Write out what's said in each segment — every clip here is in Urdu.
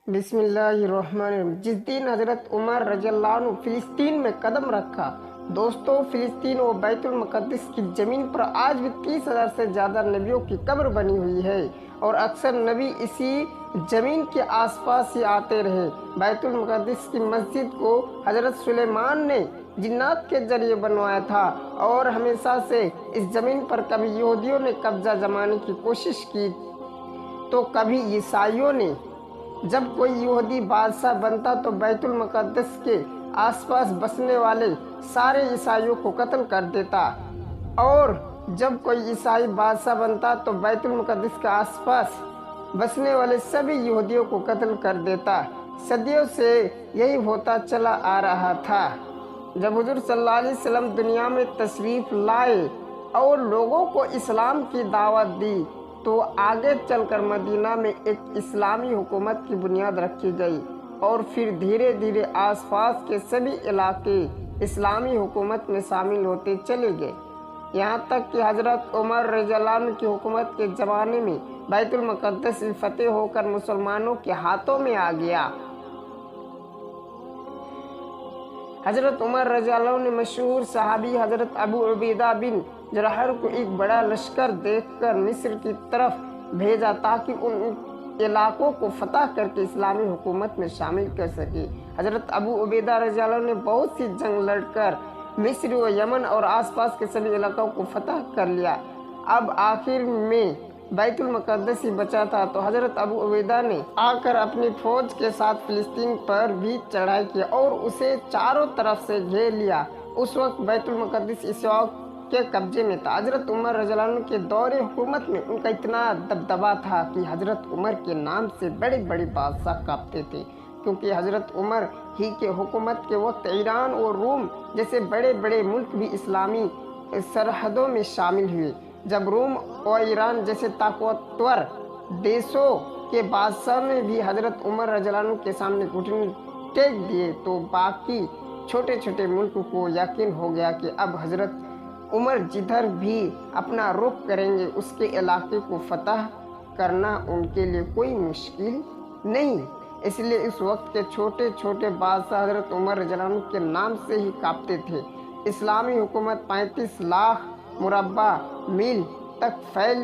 بسم اللہ الرحمن الرحیم۔ جس دن حضرت عمر رضی اللہ عنہ فلسطین میں قدم رکھا، دوستو فلسطین و بیت المقدس کی زمین پر آج بھی 30,000 سے زیادہ نبیوں کی قبر بنی ہوئی ہے، اور اکثر نبی اسی زمین کے آس پاس ہی آتے رہے۔ بیت المقدس کی مسجد کو حضرت سلیمان نے جنات کے ذریعے بنوایا تھا، اور ہمیشہ سے اس زمین پر کبھی یہودیوں نے قبضہ جمانے کی کوشش کی تو کبھی عیسائیوں نے۔ جب کوئی یہودی بادشاہ بنتا تو بیت المقدس کے آس پاس بسنے والے سارے عیسائیوں کو قتل کر دیتا، اور جب کوئی عیسائی بادشاہ بنتا تو بیت المقدس کے آس پاس بسنے والے سبھی یہودیوں کو قتل کر دیتا۔ صدیوں سے یہی ہوتا چلا آ رہا تھا۔ جب حضور صلی اللہ علیہ وسلم دنیا میں تشریف لائے اور لوگوں کو اسلام کی دعوت دی تو آگے چل کر مدینہ میں ایک اسلامی حکومت کی بنیاد رکھی گئی، اور پھر دھیرے دھیرے آس پاس کے سبھی علاقے اسلامی حکومت میں شامل ہوتے چلے گئے، یہاں تک کہ حضرت عمر رضی اللہ عنہ کی حکومت کے زمانے میں بیت المقدس فتح ہو کر مسلمانوں کے ہاتھوں میں آ گیا۔ حضرت عمر رضی اللہ عنہ نے مشہور صحابی حضرت ابو عبیدہ بن جراح کو ایک بڑا لشکر دیکھ کر مصر کی طرف بھیجا تاکہ ان علاقوں کو فتح کر کے اسلامی حکومت میں شامل کر سکے۔ حضرت ابو عبیدہ رضی اللہ عنہ نے بہت سی جنگ لڑ کر مصر و یمن اور آس پاس کے سبھی علاقوں کو فتح کر لیا۔ اب آخر میں بیت المقدس ہی بچا تھا تو حضرت ابو عبیدہ نے آ کر اپنی فوج کے ساتھ فلسطین پر بھی چڑھائی کی اور اسے چاروں طرف سے گھیر لیا۔ اس وقت بیت المقدس عیسائیوں کے قبضے میں تھا۔ حضرت عمر رضی اللہ عنہ کے دور حکومت میں ان کا اتنا دبدبا تھا کہ حضرت عمر کے نام سے بڑے بڑے بادشاہ کانپتے تھے، کیونکہ حضرت عمر ہی کے حکومت کے وقت ایران اور روم جیسے بڑے بڑے ملک بھی اسلامی سرحدوں میں شامل ہوئے۔ جب روم اور ایران جیسے طاقتور دیشوں کے بادشاہ نے بھی حضرت عمر رضی اللہ عنہ کے سامنے گھٹنے ٹیک دیے تو باقی چھوٹے چھوٹے ملک کو یقین ہو گیا کہ اب حضرت عمر جدھر بھی اپنا رخ کریں گے اس کے علاقے کو فتح کرنا ان کے لیے کوئی مشکل نہیں۔ اس لیے اس وقت کے چھوٹے چھوٹے بادشاہ حضرت عمر رضی اللہ عنہ کے نام سے ہی کانپتے تھے۔ اسلامی حکومت 35 لاکھ مربع میل تک پھیل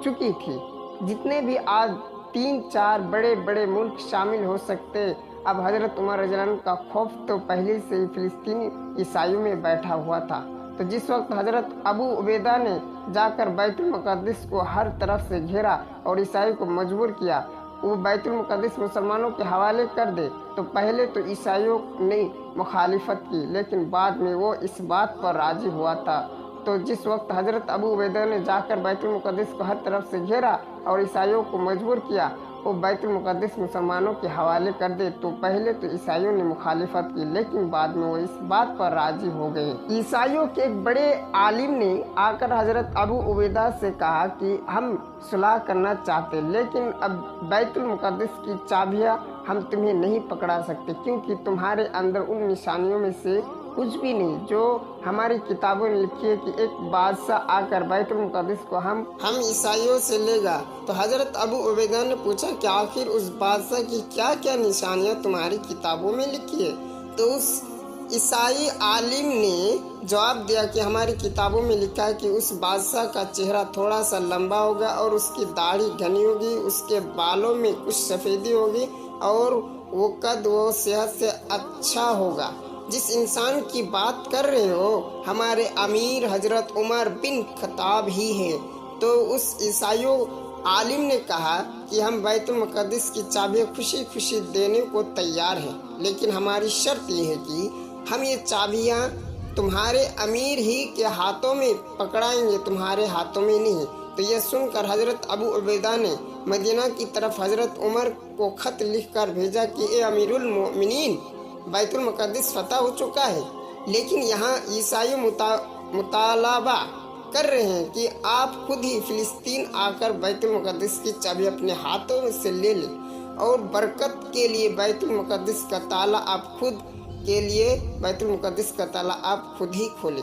چکی تھی۔ جتنے بھی آج 3-4 بڑے بڑے ملک شامل ہو سکتے، اب حضرت عمر رضی اللہ عنہ کا خوف تو پہلے سے ہی فلسطینی عیسائیوں میں بیٹھا ہوا تھا۔ تو جس وقت حضرت ابو عبیدہ نے جا کر بیت المقدس کو ہر طرف سے گھیرا اور عیسائی کو مجبور کیا وہ بیت المقدس مسلمانوں کے حوالے کر دے، تو پہلے تو عیسائیوں نے مخالفت کی، لیکن بعد میں وہ اس بات پر راضی ہوا تھا۔ تو جس وقت حضرت ابو عبیدہ نے جا کر بیت المقدس کو ہر طرف سے گھیرا اور عیسائیوں کو مجبور کیا وہ بیت المقدس مسلمانوں کے حوالے کر دے، تو پہلے تو عیسائیوں نے مخالفت کی، لیکن بعد میں وہ اس بات پر راضی ہو گئے۔ عیسائیوں کے ایک بڑے عالم نے آ کر حضرت ابو عبیدہ سے کہا کہ ہم صلح کرنا چاہتے، لیکن اب بیت المقدس کی چابیاں ہم تمہیں نہیں پکڑا سکتے، کیونکہ تمہارے اندر ان نشانیوں میں سے کچھ بھی نہیں جو ہماری کتابوں میں لکھی ہے کہ ایک بادشاہ آ کر بیت المقدس کو ہم عیسائیوں سے لے گا۔ تو حضرت ابو عبیدہ نے پوچھا کہ آخر اس بادشاہ کی کیا کیا نشانیاں تمہاری کتابوں میں لکھی ہے؟ تو اس عیسائی عالم نے جواب دیا کہ ہماری کتابوں میں لکھا ہے کہ اس بادشاہ کا چہرہ تھوڑا سا لمبا ہوگا اور اس کی داڑھی گھنی ہوگی، اس کے بالوں میں کچھ سفیدی ہوگی اور وہ قد و صحت سے اچھا ہوگا۔ جس انسان کی بات کر رہے ہو ہمارے امیر حضرت عمر بن خطاب ہی ہے۔ تو اس عیسائیوں عالم نے کہا کہ ہم بیت المقدس کی چابیاں خوشی خوشی دینے کو تیار ہیں، لیکن ہماری شرط یہ ہے کہ ہم یہ چابیاں تمہارے امیر ہی کے ہاتھوں میں پکڑائیں گے، تمہارے ہاتھوں میں نہیں۔ تو یہ سن کر حضرت ابو عبیدہ نے مدینہ کی طرف حضرت عمر کو خط لکھ کر بھیجا کہ اے امیر المؤمنین، بیت المقدس فتح ہو چکا ہے، لیکن یہاں عیسائی مطالبہ کر رہے ہیں کہ آپ خود ہی فلسطین آ کر بیت المقدس کی چابی اپنے ہاتھوں سے لے لیں، اور برکت کے لیے بیت المقدس کا تالا آپ خود ہی کھولیں۔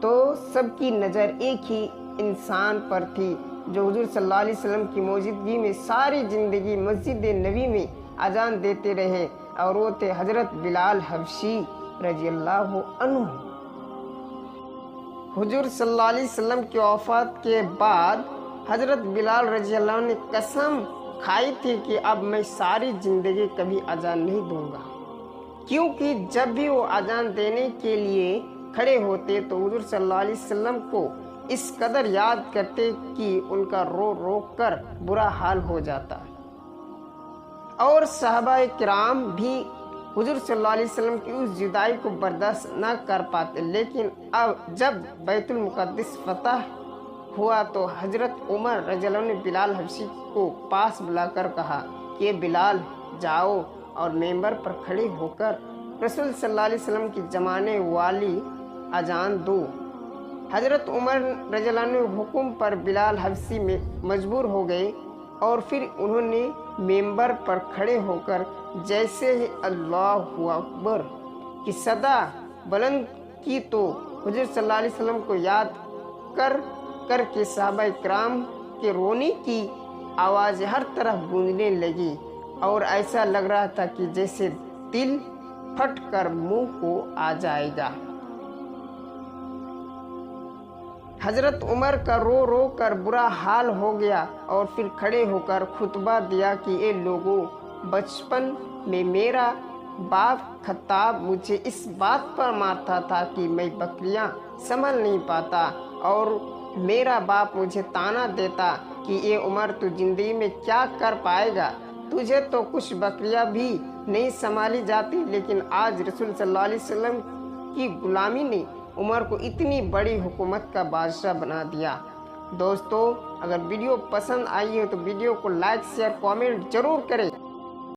تو سب کی نظر ایک ہی انسان پر تھی جو حضور صلی اللہ علیہ وسلم کی موجودگی میں ساری زندگی مسجد نبی میں اذان دیتے رہے، اور وہ تھے حضرت بلال حبشی رضی اللہ عنہ۔ حضور صلی اللہ علیہ وسلم کی وفات کے بعد حضرت بلال رضی اللہ عنہ نے قسم کھائی تھی کہ اب میں ساری زندگی کبھی اذان نہیں دوں گا، کیونکہ جب بھی وہ اذان دینے کے لیے کھڑے ہوتے تو حضور صلی اللہ علیہ وسلم کو اس قدر یاد کرتے کہ ان کا رو رو کر برا حال ہو جاتا، اور صحابہ کرام بھی حضور صلی اللہ علیہ وسلم کی اس جدائی کو برداشت نہ کر پاتے۔ لیکن اب جب بیت المقدس فتح ہوا تو حضرت عمر رضی اللہ عنہ نے بلال حبشی کو پاس بلا کر کہا کہ بلال جاؤ اور ممبر پر کھڑے ہو کر رسول صلی اللہ علیہ وسلم کی جمانے والی اذان دو۔ حضرت عمر رضی اللہ عنہ حکم پر بلال حبشی میں مجبور ہو گئے، اور پھر انہوں نے ممبر پر کھڑے ہو کر جیسے ہی اللہ اکبر کی صدا بلند کی تو حضور صلی اللہ علیہ وسلم کو یاد کر کے صحابہ کرام کے رونے کی آواز ہر طرف گونجنے لگی، اور ایسا لگ رہا تھا کہ جیسے دل پھٹ کر منہ کو آ جائے گا۔ حضرت عمر کا رو رو کر برا حال ہو گیا، اور پھر کھڑے ہو کر خطبہ دیا کہ اے لوگوں، بچپن میں میرا باپ خطاب مجھے اس بات پر مارتا تھا کہ میں بکریاں سنبھال نہیں پاتا، اور میرا باپ مجھے تانا دیتا کہ اے عمر تو زندگی میں کیا کر پائے گا، تجھے تو کچھ بکریاں بھی نہیں سنبھالی جاتی۔ لیکن آج رسول صلی اللہ علیہ وسلم کی غلامی نے عمر کو اتنی بڑی حکومت کا بادشاہ بنا دیا۔ دوستو، اگر ویڈیو پسند آئی ہے تو ویڈیو کو لائک شیئر کامنٹ ضرور کریں۔